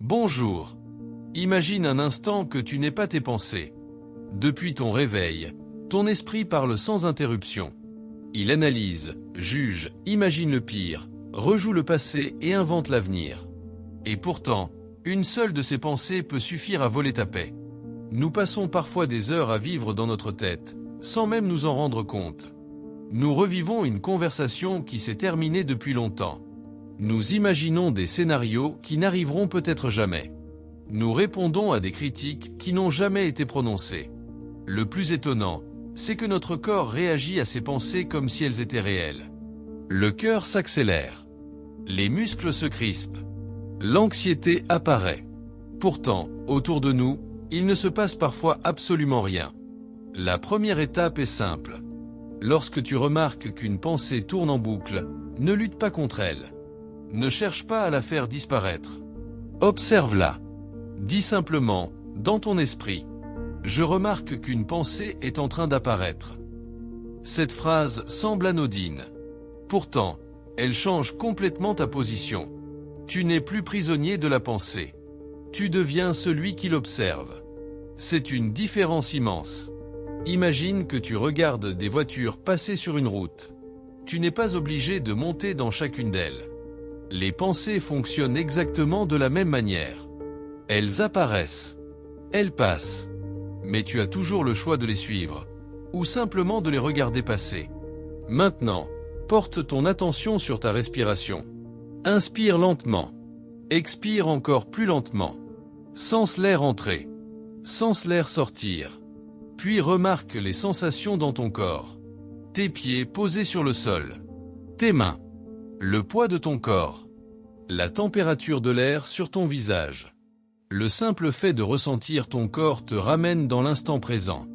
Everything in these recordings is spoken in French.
Bonjour. Imagine un instant que tu n'aies pas tes pensées. Depuis ton réveil, ton esprit parle sans interruption. Il analyse, juge, imagine le pire, rejoue le passé et invente l'avenir. Et pourtant, une seule de ces pensées peut suffire à voler ta paix. Nous passons parfois des heures à vivre dans notre tête, sans même nous en rendre compte. Nous revivons une conversation qui s'est terminée depuis longtemps. Nous imaginons des scénarios qui n'arriveront peut-être jamais. Nous répondons à des critiques qui n'ont jamais été prononcées. Le plus étonnant, c'est que notre corps réagit à ces pensées comme si elles étaient réelles. Le cœur s'accélère. Les muscles se crispent. L'anxiété apparaît. Pourtant, autour de nous, il ne se passe parfois absolument rien. La première étape est simple. Lorsque tu remarques qu'une pensée tourne en boucle, ne lutte pas contre elle. Ne cherche pas à la faire disparaître. Observe-la. Dis simplement, dans ton esprit, « Je remarque qu'une pensée est en train d'apparaître ». Cette phrase semble anodine. Pourtant, elle change complètement ta position. Tu n'es plus prisonnier de la pensée. Tu deviens celui qui l'observe. C'est une différence immense. Imagine que tu regardes des voitures passer sur une route. Tu n'es pas obligé de monter dans chacune d'elles. Les pensées fonctionnent exactement de la même manière. Elles apparaissent. Elles passent. Mais tu as toujours le choix de les suivre, ou simplement de les regarder passer. Maintenant, porte ton attention sur ta respiration. Inspire lentement. Expire encore plus lentement. Sens l'air entrer. Sens l'air sortir. Puis remarque les sensations dans ton corps. Tes pieds posés sur le sol. Tes mains. Le poids de ton corps. La température de l'air sur ton visage. Le simple fait de ressentir ton corps te ramène dans l'instant présent.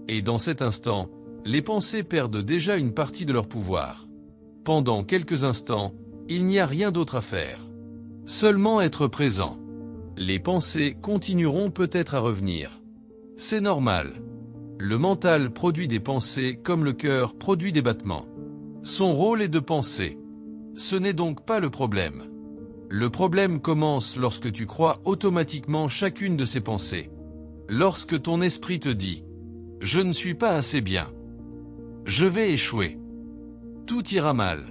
Et dans cet instant, les pensées perdent déjà une partie de leur pouvoir. Pendant quelques instants, il n'y a rien d'autre à faire. Seulement être présent. Les pensées continueront peut-être à revenir. C'est normal. Le mental produit des pensées comme le cœur produit des battements. Son rôle est de penser. Ce n'est donc pas le problème. Le problème commence lorsque tu crois automatiquement chacune de ces pensées. Lorsque ton esprit te dit « Je ne suis pas assez bien. Je vais échouer. Tout ira mal. »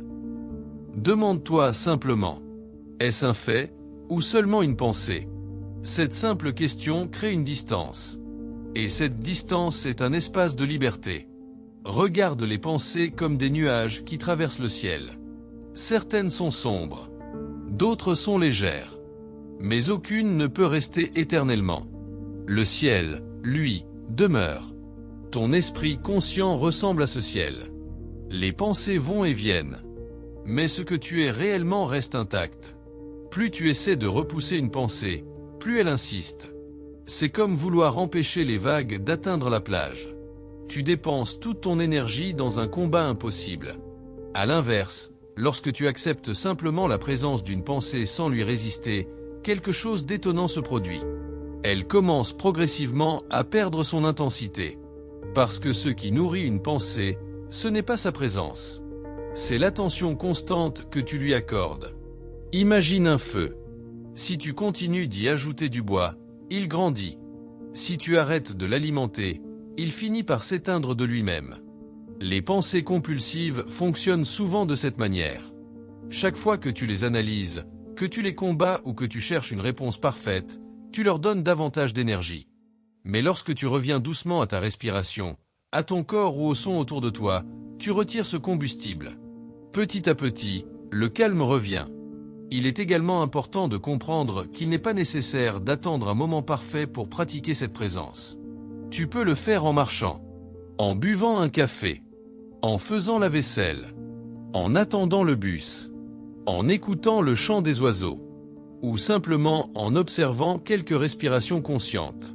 Demande-toi simplement « Est-ce un fait ou seulement une pensée ?» Cette simple question crée une distance. Et cette distance est un espace de liberté. Regarde les pensées comme des nuages qui traversent le ciel. Certaines sont sombres. D'autres sont légères. Mais aucune ne peut rester éternellement. Le ciel, lui, demeure. Ton esprit conscient ressemble à ce ciel. Les pensées vont et viennent. Mais ce que tu es réellement reste intact. Plus tu essaies de repousser une pensée, plus elle insiste. C'est comme vouloir empêcher les vagues d'atteindre la plage. Tu dépenses toute ton énergie dans un combat impossible. À l'inverse, lorsque tu acceptes simplement la présence d'une pensée sans lui résister, quelque chose d'étonnant se produit. Elle commence progressivement à perdre son intensité. Parce que ce qui nourrit une pensée, ce n'est pas sa présence. C'est l'attention constante que tu lui accordes. Imagine un feu. Si tu continues d'y ajouter du bois, il grandit. Si tu arrêtes de l'alimenter, il finit par s'éteindre de lui-même. Les pensées compulsives fonctionnent souvent de cette manière. Chaque fois que tu les analyses, que tu les combats ou que tu cherches une réponse parfaite, tu leur donnes davantage d'énergie. Mais lorsque tu reviens doucement à ta respiration, à ton corps ou au son autour de toi, tu retires ce combustible. Petit à petit, le calme revient. Il est également important de comprendre qu'il n'est pas nécessaire d'attendre un moment parfait pour pratiquer cette présence. Tu peux le faire en marchant, en buvant un café, en faisant la vaisselle, en attendant le bus, en écoutant le chant des oiseaux, ou simplement en observant quelques respirations conscientes.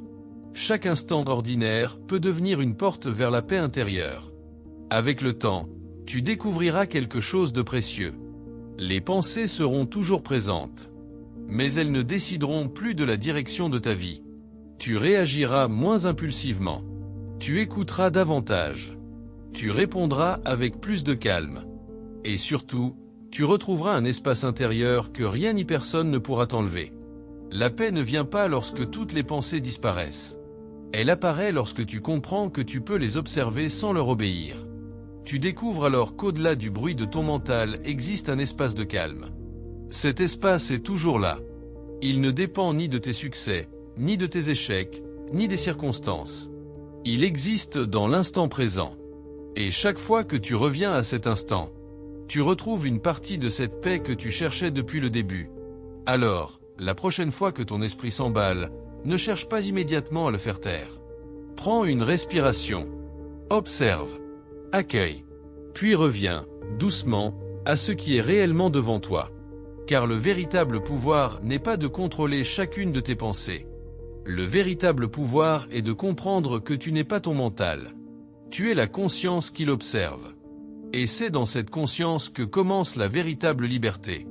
Chaque instant ordinaire peut devenir une porte vers la paix intérieure. Avec le temps, tu découvriras quelque chose de précieux. Les pensées seront toujours présentes, mais elles ne décideront plus de la direction de ta vie. Tu réagiras moins impulsivement. Tu écouteras davantage. Tu répondras avec plus de calme. Et surtout, tu retrouveras un espace intérieur que rien ni personne ne pourra t'enlever. La paix ne vient pas lorsque toutes les pensées disparaissent. Elle apparaît lorsque tu comprends que tu peux les observer sans leur obéir. Tu découvres alors qu'au-delà du bruit de ton mental existe un espace de calme. Cet espace est toujours là. Il ne dépend ni de tes succès, ni de tes échecs, ni des circonstances. Il existe dans l'instant présent. Et chaque fois que tu reviens à cet instant, tu retrouves une partie de cette paix que tu cherchais depuis le début. Alors, la prochaine fois que ton esprit s'emballe, ne cherche pas immédiatement à le faire taire. Prends une respiration. Observe. Accueille. Puis reviens, doucement, à ce qui est réellement devant toi. Car le véritable pouvoir n'est pas de contrôler chacune de tes pensées. Le véritable pouvoir est de comprendre que tu n'es pas ton mental. Tu es la conscience qui l'observe. Et c'est dans cette conscience que commence la véritable liberté.